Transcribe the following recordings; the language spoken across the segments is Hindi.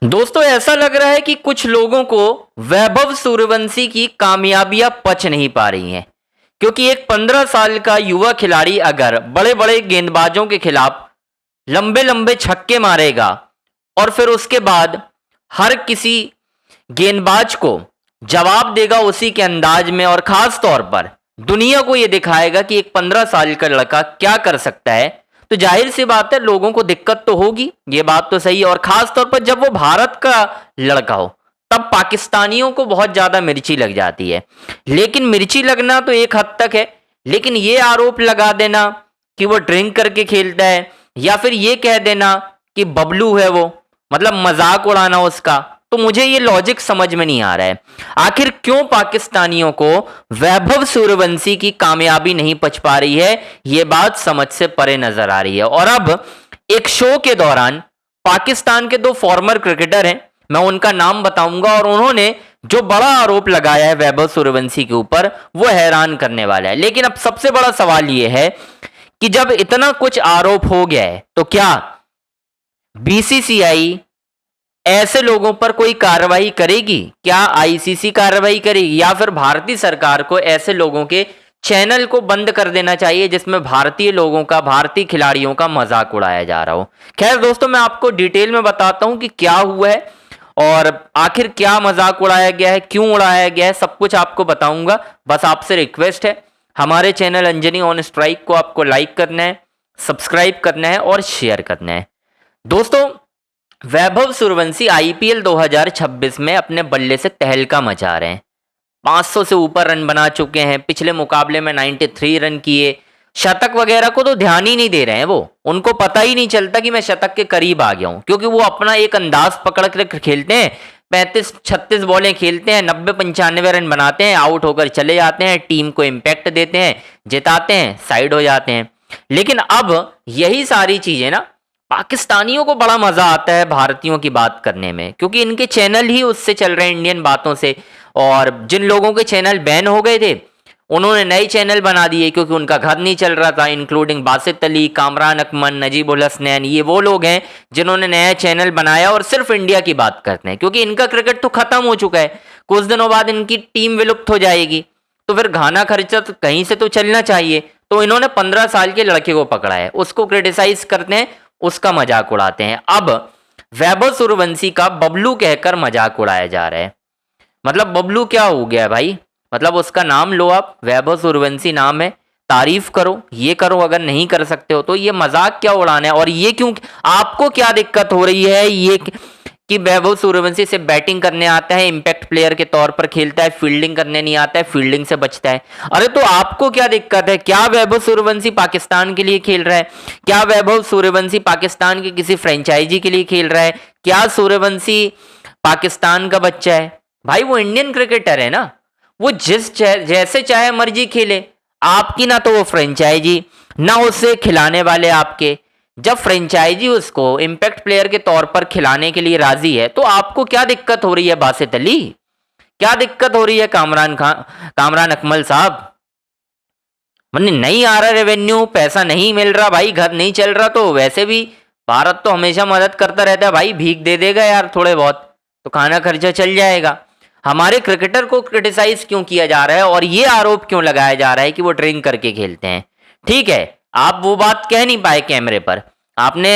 दोस्तों ऐसा लग रहा है कि कुछ लोगों को वैभव सूर्यवंशी की कामयाबियां पच नहीं पा रही हैं, क्योंकि एक 15 साल का युवा खिलाड़ी अगर बड़े बड़े गेंदबाजों के खिलाफ लंबे लंबे छक्के मारेगा और फिर उसके बाद हर किसी गेंदबाज को जवाब देगा उसी के अंदाज में, और खास तौर पर दुनिया को यह दिखाएगा कि एक 15 साल का लड़का क्या कर सकता है, तो जाहिर सी बात है लोगों को दिक्कत तो होगी। ये बात तो सही है, और खास तौर पर जब वो भारत का लड़का हो तब पाकिस्तानियों को बहुत ज्यादा मिर्ची लग जाती है। लेकिन मिर्ची लगना तो एक हद तक है, लेकिन ये आरोप लगा देना कि वो ड्रिंक करके खेलता है, या फिर ये कह देना कि बबलू है वो, मतलब मजाक उड़ाना उसका, तो मुझे ये लॉजिक समझ में नहीं आ रहा है। आखिर क्यों पाकिस्तानियों को वैभव सूर्यवंशी की कामयाबी नहीं पच पा रही है, ये बात समझ से परे नजर आ रही है। और अब एक शो के दौरान पाकिस्तान के दो फॉर्मर क्रिकेटर हैं, मैं उनका नाम बताऊंगा, और उन्होंने जो बड़ा आरोप लगाया है वैभव सूर्यवंशी के ऊपर वो हैरान करने वाला है। लेकिन अब सबसे बड़ा सवाल यह है कि जब इतना कुछ आरोप हो गया है तो क्या बीसीसीआई ऐसे लोगों पर कोई कार्रवाई करेगी? क्या आईसीसी कार्रवाई करेगी, या फिर भारतीय सरकार को ऐसे लोगों के चैनल को बंद कर देना चाहिए जिसमें भारतीय लोगों का, भारतीय खिलाड़ियों का मजाक उड़ाया जा रहा हो? खैर दोस्तों, मैं आपको डिटेल में बताता हूं कि क्या हुआ है और आखिर क्या मजाक उड़ाया गया है, क्यों उड़ाया गया है, सब कुछ आपको बताऊंगा। बस आपसे रिक्वेस्ट है, हमारे चैनल अंजनी ऑन स्ट्राइक को आपको लाइक करना है, सब्सक्राइब करना है और शेयर करना है। दोस्तों, वैभव सूर्यवंशी आईपीएल 2026 में अपने बल्ले से तहलका मचा रहे हैं। 500 से ऊपर रन बना चुके हैं, पिछले मुकाबले में 93 रन किए। शतक वगैरह को तो ध्यान ही नहीं दे रहे हैं, वो उनको पता ही नहीं चलता कि मैं शतक के करीब आ गया हूं, क्योंकि वो अपना एक अंदाज पकड़ कर खेलते हैं। 35-36 बॉलें खेलते हैं, 90-95 रन बनाते हैं, आउट होकर चले जाते हैं, टीम को इम्पैक्ट देते हैं, जिताते हैं, साइड हो जाते हैं। लेकिन अब यही सारी चीजें ना पाकिस्तानियों को बड़ा मजा आता है भारतीयों की बात करने में, क्योंकि इनके चैनल ही उससे चल रहे हैं, इंडियन बातों से। और जिन लोगों के चैनल बैन हो गए थे उन्होंने नए चैनल बना दिए, क्योंकि उनका घर नहीं चल रहा था, इंक्लूडिंग बासित अली, कामरान अकमल, नजीबुल हसनैन। ये वो लोग हैं जिन्होंने नया चैनल बनाया और सिर्फ इंडिया की बात करते हैं, क्योंकि इनका क्रिकेट तो खत्म हो चुका है, कुछ दिनों बाद इनकी टीम विलुप्त हो जाएगी, तो फिर घाना खर्चा तो कहीं से तो चलना चाहिए। तो इन्होंने 15 साल के लड़के को पकड़ा है, उसको क्रिटिसाइज करते हैं, उसका मजाक उड़ाते हैं। अब वैभव सूर्यवंशी का बबलू कहकर मजाक उड़ाया जा रहा है। मतलब बबलू क्या हो गया भाई? मतलब उसका नाम लो, आप वैभव सूर्यवंशी नाम है, तारीफ करो, ये करो। अगर नहीं कर सकते हो तो ये मजाक क्या उड़ाना है? और ये क्यों, आपको क्या दिक्कत हो रही है ये कि वैभव सूर्यवंशी से बैटिंग करने आता है, इंपैक्ट प्लेयर के तौर पर खेलता है, फील्डिंग करने नहीं आता है, फील्डिंग से बचता है? अरे तो आपको क्या दिक्कत है? क्या वैभव सूर्यवंशी पाकिस्तान के लिए खेल रहा है? क्या वैभव सूर्यवंशी पाकिस्तान की किसी फ्रेंचाइजी के लिए खेल रहा है? क्या सूर्यवंशी पाकिस्तान का बच्चा है? भाई वो इंडियन क्रिकेटर है ना, वो जैसे चाहे मर्जी खेले। आपकी ना तो वो फ्रेंचाइजी, ना उसे खिलाने वाले आपके। जब फ्रेंचाइजी उसको इम्पैक्ट प्लेयर के तौर पर खिलाने के लिए राजी है तो आपको क्या दिक्कत हो रही है बासित अली? क्या दिक्कत हो रही है कामरान अकमल साहब? मतलब नहीं आ रहा रेवेन्यू, पैसा नहीं मिल रहा भाई, घर नहीं चल रहा, तो वैसे भी भारत तो हमेशा मदद करता रहता है भाई, भीख दे देगा यार थोड़े बहुत, तो खाना खर्चा चल जाएगा। हमारे क्रिकेटर को क्रिटिसाइज क्यों किया जा रहा है और ये आरोप क्यों लगाया जा रहा है कि वो ड्रिंक करके खेलते हैं? ठीक है, आप वो बात कह नहीं पाए कैमरे पर, आपने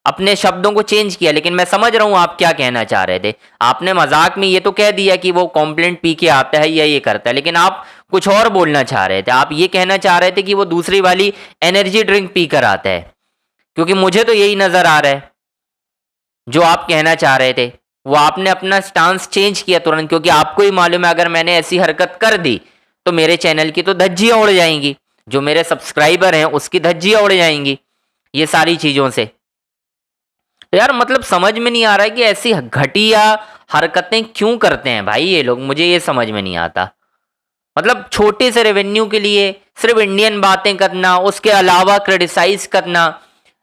अपने शब्दों को चेंज किया, लेकिन मैं समझ रहा हूं आप क्या कहना चाह रहे थे। आपने मजाक में ये तो कह दिया कि वो कॉम्प्लेंट पी के आता है या ये करता है, लेकिन आप कुछ और बोलना चाह रहे थे। आप ये कहना चाह रहे थे कि वो दूसरी वाली एनर्जी ड्रिंक पी कर आता है, क्योंकि मुझे तो यही नजर आ रहा है जो आप कहना चाह रहे थे। वो आपने अपना स्टांस चेंज किया तुरंत, क्योंकि आपको ही मालूम है अगर मैंने ऐसी हरकत कर दी तो मेरे चैनल की तो धज्जियां उड़ जाएंगी, जो मेरे सब्सक्राइबर हैं उसकी धज्जियां उड़ जाएंगी ये सारी चीजों से। तो यार मतलब समझ में नहीं आ रहा है कि ऐसी घटिया हरकतें क्यों करते हैं भाई ये लोग, मुझे ये समझ में नहीं आता। मतलब छोटे से रेवेन्यू के लिए सिर्फ इंडियन बातें करना, उसके अलावा क्रिटिसाइज करना,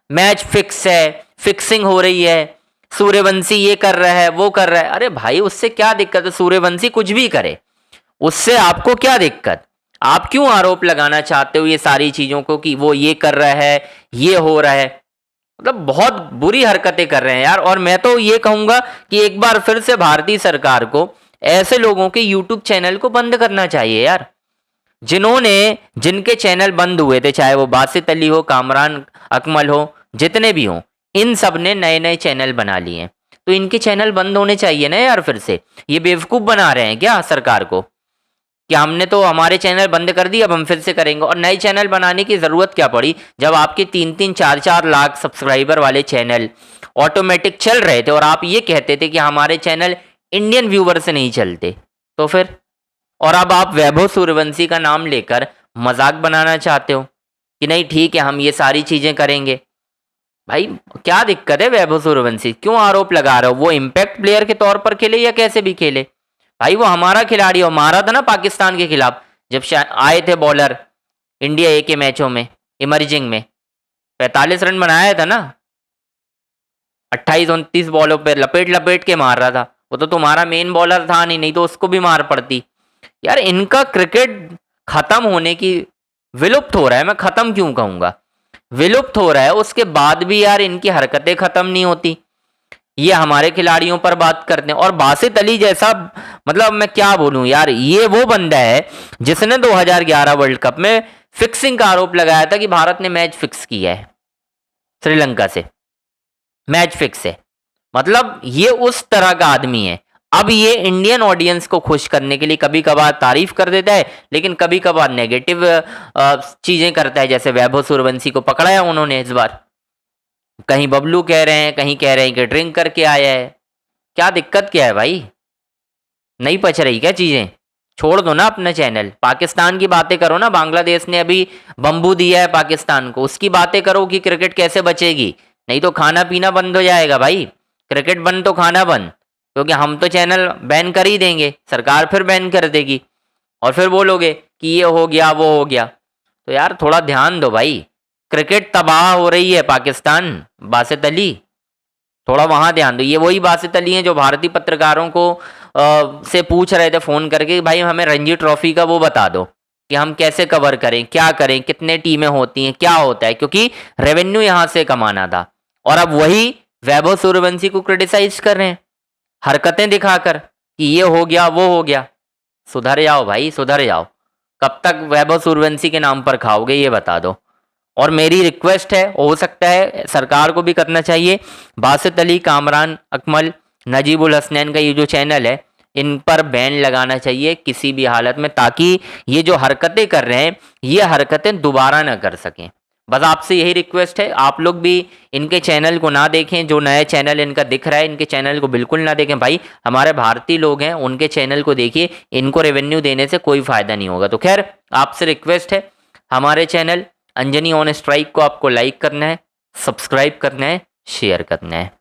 मैच फिक्स है, फिक्सिंग हो रही है, सूर्यवंशी ये कर रहा है, वो कर रहा है। अरे भाई उससे क्या दिक्कत है? सूर्यवंशी कुछ भी करे, उससे आपको क्या दिक्कत? आप क्यों आरोप लगाना चाहते हो ये सारी चीजों को कि वो ये कर रहा है, ये हो रहा है? मतलब बहुत बुरी हरकतें कर रहे हैं यार। और मैं तो ये कहूंगा कि एक बार फिर से भारतीय सरकार को ऐसे लोगों के यूट्यूब चैनल को बंद करना चाहिए यार, जिनके चैनल बंद हुए थे, चाहे वो बासित अली हो, कामरान अकमल हो, जितने भी हों, इन सब ने नए नए चैनल बना लिए हैं। तो इनके चैनल बंद होने चाहिए ना यार। फिर से ये बेवकूफ़ बना रहे हैं क्या सरकार को, कि हमने तो हमारे चैनल बंद कर दिए, अब हम फिर से करेंगे। और नए चैनल बनाने की ज़रूरत क्या पड़ी, जब आपके 3-3, 4-4 लाख सब्सक्राइबर वाले चैनल ऑटोमेटिक चल रहे थे और आप ये कहते थे कि हमारे चैनल इंडियन व्यूवर से नहीं चलते। तो फिर, और अब आप वैभव सूर्यवंशी का नाम लेकर मजाक बनाना चाहते हो कि नहीं ठीक है हम ये सारी चीज़ें करेंगे। भाई क्या दिक्कत है, वैभव सूर्यवंशी क्यों आरोप लगा रहे हो? वो इम्पैक्ट प्लेयर के तौर पर खेले या कैसे भी खेले, भाई वो हमारा खिलाड़ी हो, मारा था ना पाकिस्तान के खिलाफ जब आए थे बॉलर इंडिया ए के मैचों में, इमर्जिंग में 45 रन बनाया था ना, 28-29 बॉलों पर लपेट लपेट के मार रहा था। वो तो तुम्हारा मेन बॉलर था नहीं तो उसको भी मार पड़ती यार। इनका क्रिकेट खत्म होने की, विलुप्त हो रहा है, मैं खत्म क्यों कहूंगा, विलुप्त हो रहा है, उसके बाद भी यार इनकी हरकतें खत्म नहीं होती। ये हमारे खिलाड़ियों पर बात करते हैं। और बासित अली जैसा, मतलब मैं क्या बोलूं यार, ये वो बंदा है जिसने 2011 वर्ल्ड कप में फिक्सिंग का आरोप लगाया था कि भारत ने मैच फिक्स किया है श्रीलंका से, मैच फिक्स है। मतलब ये उस तरह का आदमी है। अब ये इंडियन ऑडियंस को खुश करने के लिए कभी कभार तारीफ कर देता है, लेकिन कभी कभार नेगेटिव चीजें करता है। जैसे वैभव सूर्यवंशी को पकड़ा है उन्होंने इस बार, कहीं बबलू कह रहे हैं, कहीं कह रहे हैं कि ड्रिंक करके आया है। क्या दिक्कत क्या है भाई, नहीं पच रही क्या चीजें? छोड़ दो ना अपना चैनल, पाकिस्तान की बातें करो ना। बांग्लादेश ने अभी बम्बू दिया है पाकिस्तान को, उसकी बातें करो कि क्रिकेट कैसे बचेगी। नहीं तो खाना पीना बंद हो जाएगा भाई, क्रिकेट बंद तो खाना बंद, क्योंकि हम तो चैनल बैन कर ही देंगे, सरकार फिर बैन कर देगी और फिर बोलोगे कि ये हो गया वो हो गया। तो यार थोड़ा ध्यान दो भाई, क्रिकेट तबाह हो रही है पाकिस्तान। बासित अली थोड़ा वहां ध्यान दो। ये वही बासित अली हैं जो भारतीय पत्रकारों को से पूछ रहे थे फ़ोन करके, भाई हमें रणजी ट्रॉफी का वो बता दो कि हम कैसे कवर करें, क्या करें, कितने टीमें होती हैं, क्या होता है, क्योंकि रेवेन्यू यहाँ से कमाना था। और अब वही वैभव सूर्यवंशी को क्रिटिसाइज कर रहे हैं हरकतें दिखाकर कि ये हो गया वो हो गया। सुधर जाओ भाई, सुधर जाओ। कब तक वैभव सूर्यवंशी के नाम पर खाओगे ये बता दो। और मेरी रिक्वेस्ट है, हो सकता है सरकार को भी करना चाहिए, बासित अली, कामरान अकमल, नजीबुल हसनैन का ये जो चैनल है, इन पर बैन लगाना चाहिए किसी भी हालत में, ताकि ये जो हरकतें कर रहे हैं ये हरकतें दोबारा ना कर सकें। बस आपसे यही रिक्वेस्ट है, आप लोग भी इनके चैनल को ना देखें। जो नया चैनल इनका दिख रहा है, इनके चैनल को बिल्कुल ना देखें भाई। हमारे भारतीय लोग हैं, उनके चैनल को देखिए, इनको रेवेन्यू देने से कोई फ़ायदा नहीं होगा। तो खैर आपसे रिक्वेस्ट है, हमारे चैनल अंजनी ऑन स्ट्राइक को आपको लाइक करना है, सब्सक्राइब करना है, शेयर करना है।